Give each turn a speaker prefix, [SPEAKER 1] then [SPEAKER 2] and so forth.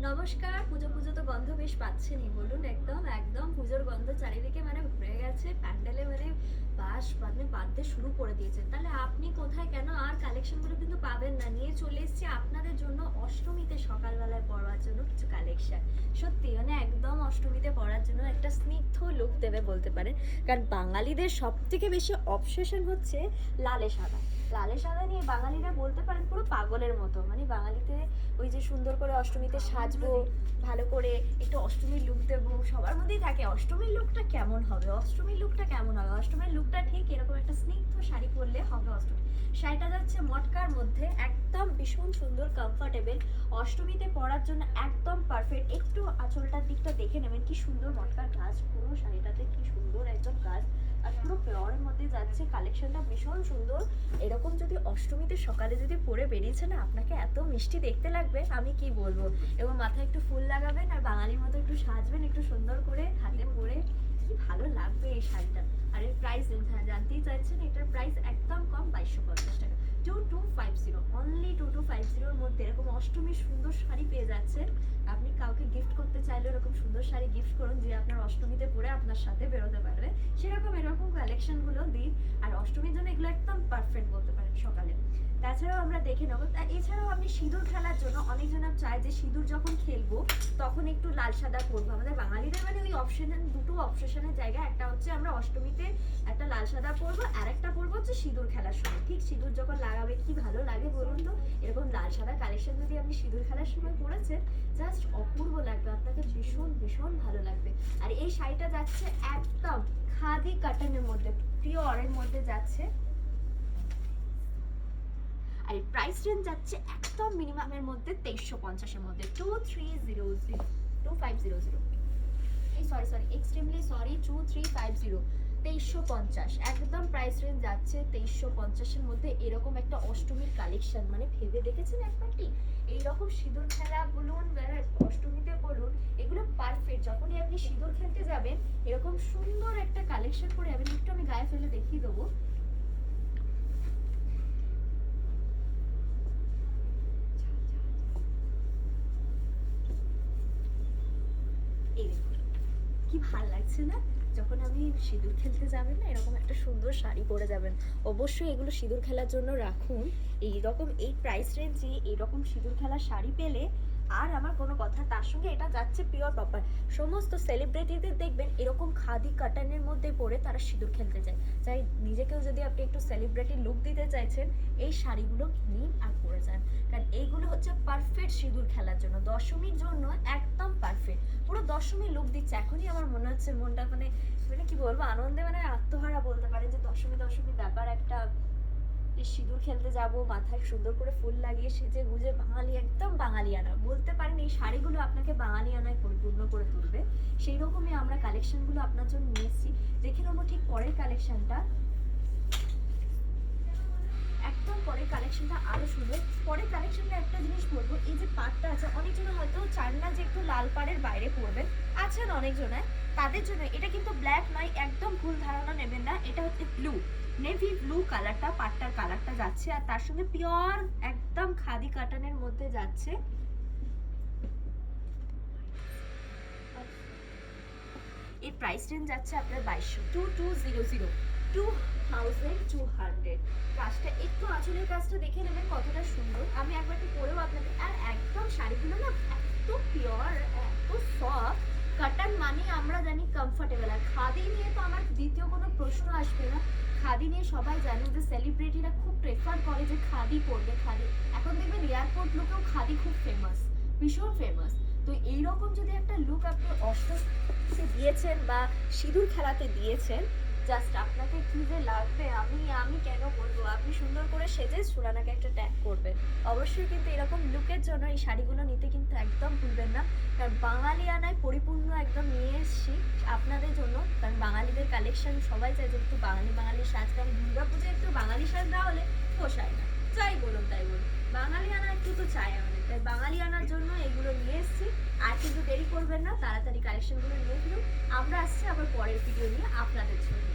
[SPEAKER 1] নমস্কার। পুজো পুজো তো গন্ধ বেশ পাচ্ছেনই, বলুন। একদম একদম পুজোর গন্ধ চারিদিকে মানে ভরে গেছে প্যান্ডেলে, মানে বাস মানে বাঁধতে শুরু করে দিয়েছে। তাহলে আপনি কোথায় কেন আর কালেকশনগুলো কিন্তু পাবেন না। নিয়ে চলে এসেছি আপনাদের জন্য অষ্টমীতে সকালবেলায় পরার জন্য কিছু কালেকশন। সত্যি মানে একদম অষ্টমীতে পরার জন্য একটা স্নিগ্ধ লুক দেবে বলতে পারেন। কারণ বাঙালিদের সব থেকে বেশি অবসেশন হচ্ছে লালে সাদা। লালে সাদা নিয়ে বাঙালিরা বলতে পারেন পুরো পাগলের মতো। মানে বাঙালিতে ওই যে সুন্দর করে অষ্টমীতে সাজবো, ভালো করে একটু অষ্টমীর লুক দেবো, সবার মধ্যেই থাকে অষ্টমীর লুকটা কেমন হবে, অষ্টমীর লুকটা কেমন হবে। অষ্টমীর লুকটা ঠিক এরকম একটা স্নিগ্ধ শাড়ি পরলে হবে অষ্টমী। শাড়িটা যাচ্ছে মটকার মধ্যে, একদম ভীষণ সুন্দর, কমফোর্টেবল, অষ্টমীতে পরার জন্য একদম পারফেক্ট। একটু আঁচলটার দিকটা দেখে নেবেন, কি সুন্দর মটকার কাজ, পুরো শাড়িটাতে কি সুন্দর একদম কাজ, আর পুরো পিওরের মধ্যে যাচ্ছে। কালেকশনটা ভীষণ সুন্দর। এরকম যদি অষ্টমীতে সকালে যদি পরে বেরিয়েছে না, আপনাকে এত মিষ্টি দেখতে লাগবে আমি কি বলবো। এবং মাথায় একটু ফুল লাগাবেন আর বাঙালির মতো একটু সাজবেন একটু সুন্দর করে হাতে পরে, কি ভালো লাগবে এই শাড়িটা। আর এর প্রাইস জানতেই চাইছেন, এটার প্রাইস একদম কম, 2250 টাকা। 2250, অনলি 2250-র মধ্যে এরকম অষ্টমীর সুন্দর শাড়ি পেয়ে যাচ্ছেন। আপনি কাউকে গিফট করতে চাইলে এরকম সুন্দর শাড়ি গিফট করুন, যে আপনার অষ্টমীতে পরে আপনার সাথে বেরোতে পারবে, সেরকম এরকম কালেকশনগুলো দিন। আর অষ্টমীর জন্য এগুলো একদম পারফেক্ট বলতে পারেন সকালে। তাছাড়াও আমরা দেখে নেবো, এছাড়াও আপনি সিঁদুর খেলার জন্য অনেকজন চায় যে সিঁদুর যখন খেলবো তখন একটু লাল সাদা করবো। আমাদের বাঙালিদের মানে ওই দুটো অপশনের জায়গা, একটা হচ্ছে আমরা অষ্টমীতে একটা লাল সাদা পরবো, আর একটা পরবো হচ্ছে সিঁদুর খেলার সময়। ঠিক সিঁদুর যখন লাগাবে কি ভালো লাগে বলুন তো। এরকম লাল সাদা কালেকশন যদি আপনি সিঁদুর খেলার সময় পরেছেন, জাস্ট অপূর্ব লাগবে, আপনাকে ভীষণ ভীষণ ভালো লাগবে। আর এই শাড়িটা যাচ্ছে একদম খাদি কাটানের মধ্যে, পিওরের মধ্যে যাচ্ছে। আর এই প্রাইস রেঞ্জ যাচ্ছে একদম মিনিমামের মধ্যে 2350-এর মধ্যে, 2300 এই সরি এক্সট্রিমলি সরি 2350, 2350 একদম প্রাইস রেঞ্জ যাচ্ছে 2350-এর মধ্যে। এরকম একটা অষ্টমীর কালেকশন মানে ভেবে দেখেছেন একবারটি? এইরকম সিঁদুর খেলা বলুন, অষ্টমীতে বলুন, এগুলো পারফেক্ট। যখনই আপনি সিঁদুর খেলতে যাবেন এরকম সুন্দর একটা কালেকশন করে যাবেন। একটু আমি গায়ে ফেলে দেখিয়ে দেবো। এই দেখুন কি ভাল লাগছে না, যখন আমি সিঁদুর খেলতে যাবেন না এরকম একটা সুন্দর শাড়ি পরে যাবেন। অবশ্যই এগুলো সিঁদুর খেলার জন্য রাখুন। এইরকম এই প্রাইস রেঞ্জে এইরকম সিঁদুর খেলার শাড়ি পেলে আর আমার কোনো কথা। তার সঙ্গে এটা যাচ্ছে পিওর প্রপার। সমস্ত সেলিব্রিটিদের দেখবেন এরকম খাদি কাটানের মধ্যে পরে তারা সিঁদুর খেলতে যায়। চাই নিজেকেও যদি আপনি একটু সেলিব্রিটি লুক দিতে চাইছেন, এই শাড়িগুলো নিন আর পরে যান। কারণ এইগুলো হচ্ছে পারফেক্ট সিঁদুর খেলার জন্য, দশমীর জন্য একদম পারফেক্ট। পুরো দশমী লুক দিচ্ছে। এখনই আমার মনে হচ্ছে মনটা মানে মানে কি বলবো, আনন্দে মানে আত্মহারা বলতে পারে, যে দশমী ব্যাপার একটা। সিঁদুর খেলতে যাব, মাথায় সুন্দর করে ফুল লাগিয়ে সেজে গুজে বাঙালি, একদম বাঙালিয়ানা বলতে পারেন। এই শাড়িগুলো আপনাকে বাঙালিয়ানায় পরিপূর্ণ করে তুলবে। সেই রকমই আমরা কালেকশনগুলো আপনার জন্য নিয়ে এসেছি। দেখে নেবো ঠিক পরের কালেকশনটা। একদম পরের কালেকশনটা আরো সুন্দর। পরের কালেকশনটা একটা জিনিস বলবো, এই যে পাড়টা আছে, অনেকজন হয়তো চান না যে একটু লাল পাড়ের বাইরে পরবেন, আছেন অনেকজনের, তাদের জন্য এটা কিন্তু ব্ল্যাক নয়, একদম ভুল ধারণা নেবেন না। এটা হচ্ছে ব্লু, নেভি ব্লু কালারটা, পাটটার কালারটা যাচ্ছে। আর তার সঙ্গে পিওর একদম খাদি কাটানের মধ্যে যাচ্ছে। এই প্রাইস রেঞ্জ যাচ্ছে আপনার 2200, 2200। কাজটা একটু আঁচলের কাজটা দেখে নেবেন কতটা সুন্দর। আমি একবার একটু পরেও আপনাদের, আর একদম শাড়িগুলো না এত পিওর, এত সফট। কাটান মানে আমরা জানি কমফোর্টেবল, আর খাদি নিয়ে তো আমার দ্বিতীয় কোনো প্রশ্ন আসবে না। খাদি নিয়ে সবাই জানে যে সেলিব্রিটিরা খুব প্রেফার করে যে খাদি পরবে। খাদি এখন দেখবেন এয়ারপোর্ট লুকেও খাদি খুব ফেমাস, ভীষণ ফেমাস। তো এইরকম যদি একটা লুক আপনি অষ্টমীতে দিয়েছেন বা সিঁদুর খেলাতে দিয়েছেন, জাস্ট আপনাকে কি যে লাগবে আমি কেন বলবো। আপনি সুন্দর করে সেজে সুরানাকে একটা ট্যাগ করবেন। অবশ্যই কিন্তু এরকম লুকের জন্য এই শাড়িগুলো নিতে কিন্তু একদম ভুলবেন না। কারণ বাঙালিয়ানায় পরিপূর্ণ একদম নিয়ে এসেছি আপনাদের জন্য। কারণ বাঙালিদের কালেকশন সবাই চাই যে একটু বাঙালি সাজ। কারণ দুর্গাপুজোয় একটু বাঙালি সাজ না হলে পোষায় না, যাই বলুন তাই বলুন। বাঙালিয়ানা একটু তো চাই আমাদের, তাই বাঙালিয়ানার জন্য এগুলো নিয়ে এসেছি। আর কিন্তু দেরি করবেন না, তাড়াতাড়ি কালেকশনগুলো নিয়ে ফেলুন। আমরা আসছি আবার পরের ভিডিও নিয়ে আপনাদের জন্য।